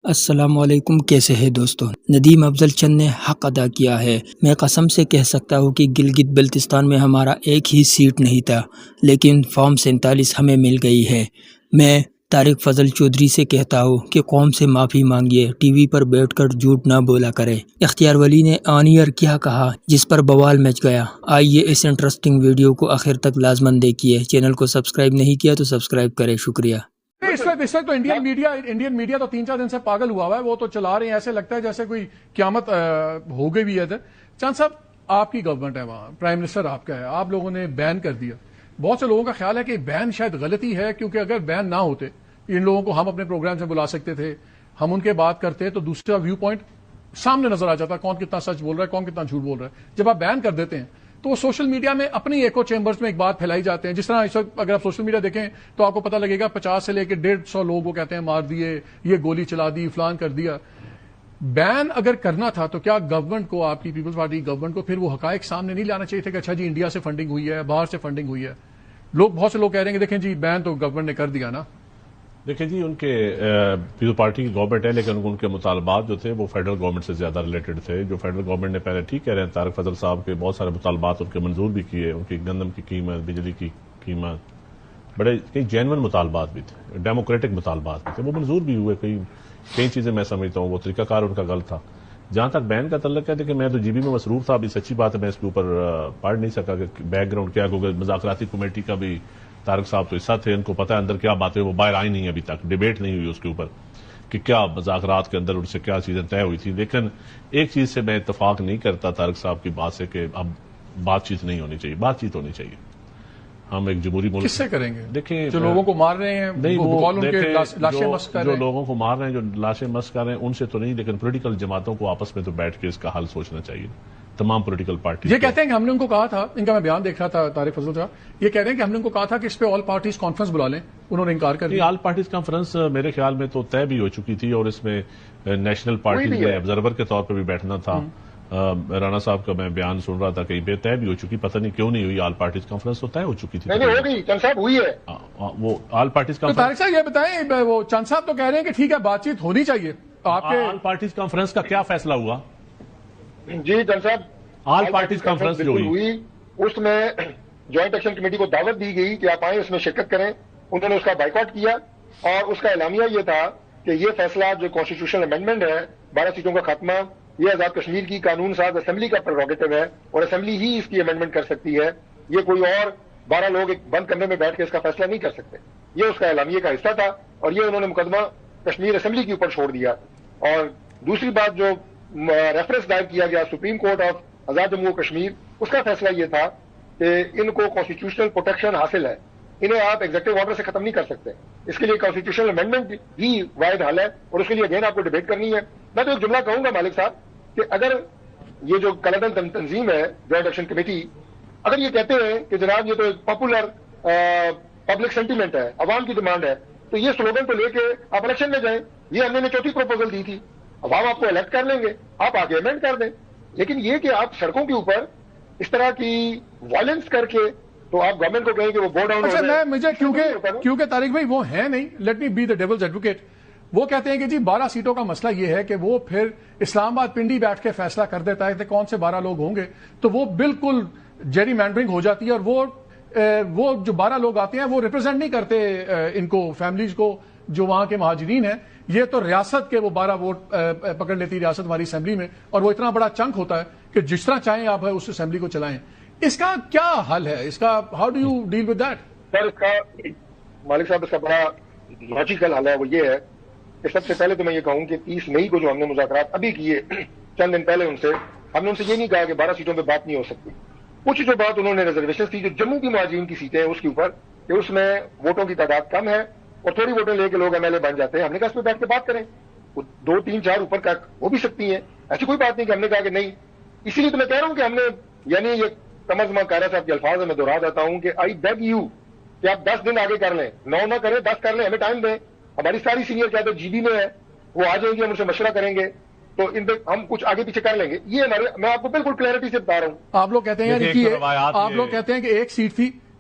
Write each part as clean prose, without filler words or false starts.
السلام علیکم، کیسے ہیں دوستو؟ ندیم افضل چند نے حق ادا کیا ہے۔ میں قسم سے کہہ سکتا ہوں کہ گلگت بلتستان میں ہمارا ایک ہی سیٹ نہیں تھا، لیکن فارم 47 ہمیں مل گئی ہے۔ میں طارق فضل چودھری سے کہتا ہوں کہ قوم سے معافی مانگیے، ٹی وی پر بیٹھ کر جھوٹ نہ بولا کرے۔ اختیار ولی نے آن ایئر کیا کہا جس پر بوال مچ گیا۔ آئیے اس انٹرسٹنگ ویڈیو کو آخر تک لازماً دیکھیے۔ چینل کو سبسکرائب نہیں کیا تو سبسکرائب کرے، شکریہ۔ اس وقت تو انڈین میڈیا تو 3-4 دن سے پاگل ہوا ہے، وہ تو چلا رہے ہیں، ایسے لگتا ہے جیسے کوئی قیامت ہو گئی بھی ہے ادھر۔ چند صاحب، آپ کی گورنمنٹ ہے، وہاں پرائم منسٹر آپ کا ہے، آپ لوگوں نے بین کر دیا۔ بہت سے لوگوں کا خیال ہے کہ بین شاید غلطی ہے، کیونکہ اگر بین نہ ہوتے، ان لوگوں کو ہم اپنے پروگرام سے بلا سکتے تھے، ہم ان کے بات کرتے تو دوسرا ویو پوائنٹ سامنے نظر آ جاتا، کون کتنا سچ بول رہا ہے، کون کتنا جھوٹ بول رہا ہے۔ جب آپ بین کر دیتے ہیں تو وہ سوشل میڈیا میں اپنی ایکو چیمبرز میں ایک بات پھیلائی جاتے ہیں۔ جس طرح اس وقت اگر آپ سوشل میڈیا دیکھیں تو آپ کو پتہ لگے گا 50 سے لے کے 150 لوگ وہ کہتے ہیں مار دیے، یہ گولی چلا دی، فلان کر دیا۔ بین اگر کرنا تھا تو کیا گورنمنٹ کو، آپ کی پیپلز پارٹی گورنمنٹ کو، پھر وہ حقائق سامنے نہیں لانا چاہیے تھا کہ اچھا جی انڈیا سے فنڈنگ ہوئی ہے، باہر سے فنڈنگ ہوئی ہے؟ بہت سے لوگ کہہ رہے ہیں کہ دیکھیں جی بین تو گورنمنٹ نے کر دیا نا۔ دیکھیں جی، ان کے پیپل پارٹی کی گورنمنٹ ہے، لیکن ان کے مطالبات جو تھے وہ فیڈرل گورنمنٹ سے زیادہ ریلیٹڈ تھے۔ جو فیڈرل گورنمنٹ نے پہلے ٹھیک کہہ رہے ہیں طارق فضل صاحب کے بہت سارے مطالبات ان کے منظور بھی کیے، ان کی گندم کی قیمت، بجلی کی قیمت، بڑے کئی جینون مطالبات بھی تھے، ڈیموکریٹک مطالبات بھی تھے، وہ منظور بھی ہوئے۔ کئی چیزیں میں سمجھتا ہوں وہ طریقہ کار ان کا غلط تھا۔ جہاں تک بین کا تعلق ہے، کہ میں تو جی بی میں مصروف تھا، ابھی سچی بات ہے میں اس کے اوپر پڑھ نہیں سکا کہ بیک گراؤنڈ کیا، کیونکہ مذاکراتی کمیٹی کا بھی طارق صاحب تو حصہ تھے، ان کو پتہ ہے اندر کیا باتیں، وہ باہر آئی نہیں ابھی تک، ڈیبیٹ نہیں ہوئی اس کے اوپر کہ کیا مذاکرات کے اندر ان سے کیا چیزیں طے ہوئی تھی۔ لیکن ایک چیز سے میں اتفاق نہیں کرتا طارق صاحب کی بات سے کہ اب بات چیت نہیں ہونی چاہیے، بات چیت ہونی چاہیے۔ ہم ایک جمہوری ملک کس سے کریں گے؟ دیکھیں جو لوگوں کو مار رہے ہیں، نہیں، لاشیں مسک کر رہے جو ہیں، لوگوں کو مار رہے ہیں، جو لاشیں مسک کر رہے ہیں، ان سے تو نہیں، لیکن پولیٹیکل جماعتوں کو آپس میں تو بیٹھ کے اس کا حل سوچنا چاہیے، تمام پولیٹیکل پارٹی۔ یہ کہتے ہیں کہ ہم نے ان کو کہا تھا، ان کا میں بیان دیکھ رہا تھا طارق فضل صاحب، یہ کہہ رہے ہیں کہ ہم نے ان کو کہا تھا کہ اس پہ آل پارٹیز کانفرنس بلا لیں، انہوں نے انکار کر دیا۔ آل پارٹیز کانفرنس میرے خیال میں تو طے بھی ہو چکی تھی، اور اس میں نیشنل پارٹیز میں آبزرور کے طور پہ بھی بیٹھنا تھا۔ رانا صاحب کا میں بیان سن رہا تھا، کہیں پہ طے بھی ہو چکی، پتہ نہیں کیوں نہیں ہوئی۔ آل پارٹیز کانفرنس تو طے ہو چکی تھی، نہیں ہو گئی، چند صاحب ہوئی ہے وہ آل پارٹیز تو کانفرنس۔ طارق صاحب یہ بتائیں، وہ چند صاحب تو کہہ رہے ہیں کہ ٹھیک ہے بات چیت ہونی چاہیے، آپ کے آل پارٹیز کانفرنس کا کیا فیصلہ ہوا؟ جی چند صاحب، آل پارٹیز کانفرنس جو ہوئی اس میں جوائنٹ ایکشن کمیٹی کو دعوت دی گئی کہ آپ آئیں اس میں شرکت کریں، انہوں نے اس کا بائیکاٹ کیا، اور اس کا اعلامیہ یہ تھا کہ یہ فیصلہ جو کانسٹیٹیوشنل امینڈمنٹ ہے 12 سیٹوں کا خاتمہ، یہ آزاد کشمیر کی قانون ساز اسمبلی کا پریروگیٹو ہے، اور اسمبلی ہی اس کی امینڈمنٹ کر سکتی ہے، یہ کوئی اور 12 لوگ ایک بند کمرے میں بیٹھ کے اس کا فیصلہ نہیں کر سکتے۔ یہ اس کا اعلامیہ کا حصہ تھا، اور یہ انہوں نے مقدمہ کشمیر اسمبلی کے اوپر چھوڑ دیا۔ اور دوسری بات، جو ریفرنس دائر کیا گیا سپریم کورٹ آف آزاد جموں و کشمیر، اس کا فیصلہ یہ تھا کہ ان کو کانسٹیٹیوشنل پروٹیکشن حاصل ہے، انہیں آپ ایگزیکٹو آرڈر سے ختم نہیں کر سکتے، اس کے لیے کانسٹیٹیوشنل امینڈمنٹ ہی واحد حل ہے، اور اس کے لیے اگین آپ کو ڈیبیٹ کرنی ہے۔ میں تو ایک جملہ کہوں گا مالک صاحب کہ اگر یہ جو کلدن تنظیم ہے جوائنٹ ایکشن کمیٹی، اگر یہ کہتے ہیں کہ جناب یہ تو ایک پاپولر پبلک سینٹیمنٹ ہے، عوام کی ڈیمانڈ ہے، تو یہ سلوگن تو لے کے آپ الیکشن میں جائیں، یہ ہم نے چوتھی پروپوزل دی تھی، عوام آپ کو الیکٹ کر لیں گے، آپ آگے امینڈ کر دیں۔ لیکن یہ کہ آپ سڑکوں کے اوپر اس طرح کی وائلنس کر کے تو آپ گورنمنٹ کو کہیں کہ وہ بو ڈاؤن ہو اچھا، جائے، مجھے کیونکہ طارق بھائی وہ ہیں نہیں، let me be the devil's advocate, وہ کہتے ہیں کہ جی 12 سیٹوں کا مسئلہ یہ ہے کہ وہ پھر اسلام آباد پنڈی بیٹھ کے فیصلہ کر دیتا ہے کہ کون سے 12 لوگ ہوں گے، تو وہ بالکل جیری مینڈرنگ ہو جاتی ہے، اور وہ جو 12 لوگ آتے ہیں وہ ریپرزینٹ نہیں کرتے ان کو، فیملیز کو جو وہاں کے مہاجرین ہیں، یہ تو ریاست کے وہ 12 ووٹ پکڑ لیتی ریاست ہماری اسمبلی میں، اور وہ اتنا بڑا چنک ہوتا ہے کہ جس طرح چاہیں آپ اس اسمبلی کو چلائیں۔ اس کا کیا حل ہے؟ اس کا how do you deal with that? Sir اس کا مالک صاحب اس کا بڑا لاجیکل حل ہے، وہ یہ ہے کہ سب سے پہلے تو میں یہ کہوں کہ 30 مئی کو جو ہم نے مذاکرات ابھی کیے چند دن پہلے، ہم نے ان سے یہ نہیں کہا کہ 12 سیٹوں پہ بات نہیں ہو سکتی۔ کچھ جو بات انہوں نے ریزرویشن تھی جو جموں کی مہاجرین کی سیٹیں ہیں اس کے اوپر، کہ اس میں ووٹوں کی تعداد کم ہے اور تھوڑی ووٹیں لے کے لوگ ایم ایل اے بن جاتے ہیں، ہم نے کہا اس پہ بیٹھ کے بات کریں، 2 3 4 اوپر کا ہو بھی سکتی ہیں، ایسی کوئی بات نہیں کہ ہم نے کہا کہ نہیں۔ اسی لیے تو میں کہہ رہا ہوں کہ ہم نے، یعنی یہ کم از کم قائرہ صاحب کے الفاظ میں دہرا دیتا ہوں کہ آئی بیگ یو کہ آپ 10 دن آگے کر لیں، 9 نہ کریں، 10 کر لیں، ہمیں ٹائم دیں۔ ہماری ساری سینئر قیادت جی بی میں ہے، وہ آ جائیں گے، ہم ان سے مشورہ کریں گے، تو ان پہ ہم کچھ آگے پیچھے کر لیں گے۔ یہ ہمارے، میں آپ کو بالکل کلیئرٹی سے بتا رہا ہوں۔ آپ لوگ کہتے ہیں کہ ایک سیٹ تھی،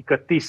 31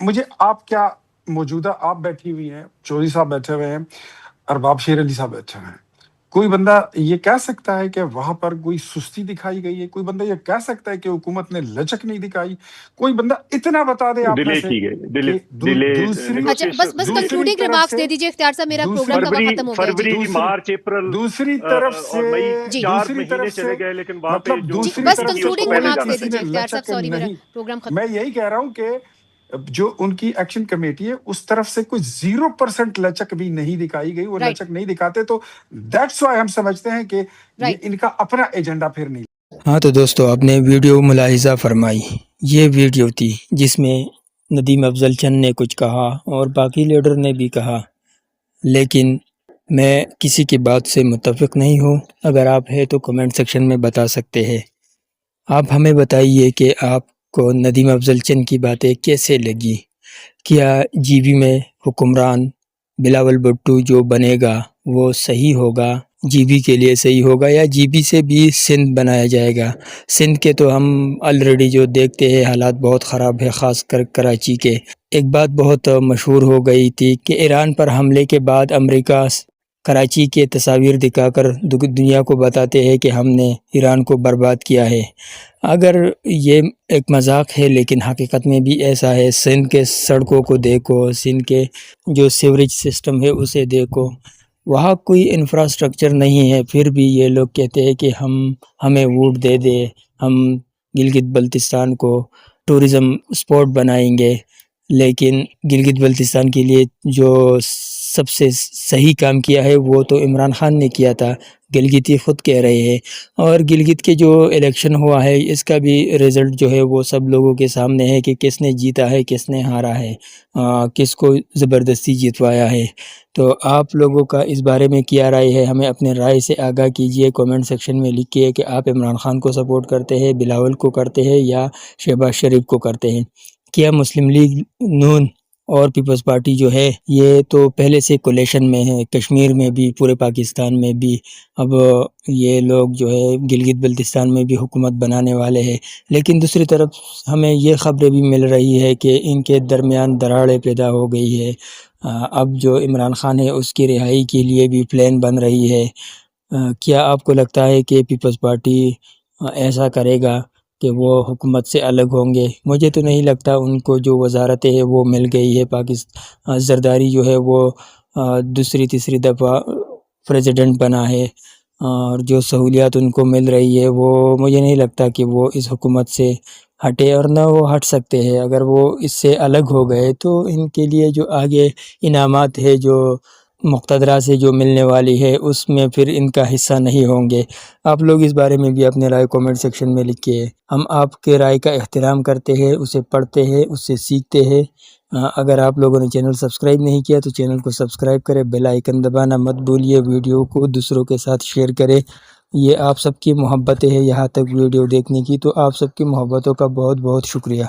مجھے آپ کیا موجودہ آپ بیٹھی ہوئی ہیں، چودھری صاحب بیٹھے ہوئے ہیں، ارباب شیر علی صاحب بیٹھے ہوئے ہیں، کوئی بندہ یہ کہہ سکتا ہے کہ وہاں پر کوئی سستی دکھائی گئی ہے؟ کوئی بندہ یہ کہہ سکتا ہے کہ حکومت نے لچک نہیں دکھائی؟ کوئی بندہ اتنا بتا دے آپ میں ڈیلے سے کی گئی، ڈیلے کہ ڈیلے دوسری اچھا بس دوسری کنکلوڈنگ طرف ریمارکس سے دے دیجیے اختیار صاحب، میرا دوسری پروگرام کا وقت ختم ہو گیا ہے جی۔ فروری مارچ اپریل دوسری طرف اور مئی سے 4 دوسری مہینے طرف سے چلے گئے، لیکن وہاں پہ مطلب جو جی دوسری بس طرف سے اس کو کنکلوڈنگ پہلے ریمارکس جانا دے کسی دیجیے نے اختیار صاحب، لچک سوری میرا نہیں، پروگرام ختم۔ میں یہی کہہ رہا ہوں کہ جو ان کی ایکشن کمیٹی ہے اس طرف سے کوئی 0% لچک بھی نہیں دکھائی گئی، وہ Right. لچک نہیں دکھاتے، تو دیٹس وائی ہم سمجھتے ہیں کہ یہ Right. ان کا اپنا ایجنڈا پھر نہیں۔ ہاں تو دوستو آپ نے ویڈیو ملاحظہ فرمائی، یہ ویڈیو تھی جس میں ندیم افضل چند نے کچھ کہا اور باقی لیڈر نے بھی کہا، لیکن میں کسی کی بات سے متفق نہیں ہوں۔ اگر آپ ہے تو کمنٹ سیکشن میں بتا سکتے ہیں۔ آپ ہمیں بتائیے کہ آپ کو ندیم افضل چند کی باتیں کیسے لگی؟ کیا جی بی میں حکمران بلاول بھٹو جو بنے گا وہ صحیح ہوگا، جی بی کے لیے صحیح ہوگا، یا جی بی سے بھی سندھ بنایا جائے گا؟ سندھ کے تو ہم آلریڈی جو دیکھتے ہیں حالات بہت خراب ہے، خاص کر کراچی کے۔ ایک بات بہت مشہور ہو گئی تھی کہ ایران پر حملے کے بعد امریکہ کراچی کے تصاویر دکھا کر دنیا کو بتاتے ہیں کہ ہم نے ایران کو برباد کیا ہے۔ اگر یہ ایک مذاق ہے لیکن حقیقت میں بھی ایسا ہے۔ سندھ کے سڑکوں کو دیکھو، سندھ کے جو سیوریج سسٹم ہے اسے دیکھو، وہاں کوئی انفراسٹرکچر نہیں ہے، پھر بھی یہ لوگ کہتے ہیں کہ ہمیں ووٹ دے دے، ہم گلگت بلتستان کو ٹورزم اسپاٹ بنائیں گے۔ لیکن گلگت بلتستان کے لیے جو سب سے صحیح کام کیا ہے وہ تو عمران خان نے کیا تھا، گلگتی خود کہہ رہے ہیں۔ اور گلگت کے جو الیکشن ہوا ہے اس کا بھی رزلٹ جو ہے وہ سب لوگوں کے سامنے ہے کہ کس نے جیتا ہے، کس نے ہارا ہے، کس کو زبردستی جتوایا ہے۔ تو آپ لوگوں کا اس بارے میں کیا رائے ہے؟ ہمیں اپنے رائے سے آگاہ کیجئے، کومنٹ سیکشن میں لکھیے کہ آپ عمران خان کو سپورٹ کرتے ہیں، بلاول کو کرتے ہیں، یا شہباز شریف کو کرتے ہیں۔ کیا مسلم لیگ نون اور پیپلز پارٹی جو ہے یہ تو پہلے سے کولیشن میں ہے، کشمیر میں بھی، پورے پاکستان میں بھی، اب یہ لوگ جو ہے گلگت بلتستان میں بھی حکومت بنانے والے ہیں۔ لیکن دوسری طرف ہمیں یہ خبریں بھی مل رہی ہے کہ ان کے درمیان دراڑیں پیدا ہو گئی ہے۔ اب جو عمران خان ہے اس کی رہائی کے لیے بھی پلان بن رہی ہے۔ کیا آپ کو لگتا ہے کہ پیپلز پارٹی ایسا کرے گا کہ وہ حکومت سے الگ ہوں گے؟ مجھے تو نہیں لگتا، ان کو جو وزارتیں ہے وہ مل گئی ہے۔ پاکستان زرداری جو ہے وہ دوسری تیسری دفعہ پریزیڈنٹ بنا ہے، اور جو سہولیات ان کو مل رہی ہے وہ مجھے نہیں لگتا کہ وہ اس حکومت سے ہٹے، اور نہ وہ ہٹ سکتے ہیں۔ اگر وہ اس سے الگ ہو گئے تو ان کے لیے جو آگے انعامات ہے، جو مقتدرہ سے جو ملنے والی ہے، اس میں پھر ان کا حصہ نہیں ہوں گے۔ آپ لوگ اس بارے میں بھی اپنے رائے کومنٹ سیکشن میں لکھیے۔ ہم آپ کے رائے کا احترام کرتے ہیں، اسے پڑھتے ہیں، اس سے سیکھتے ہیں۔ اگر آپ لوگوں نے چینل سبسکرائب نہیں کیا تو چینل کو سبسکرائب کریں، بیل آئیکن دبانا مت بھولیے، ویڈیو کو دوسروں کے ساتھ شیئر کریں۔ یہ آپ سب کی محبتیں ہیں یہاں تک ویڈیو دیکھنے کی، تو آپ سب کی محبتوں کا بہت بہت شکریہ۔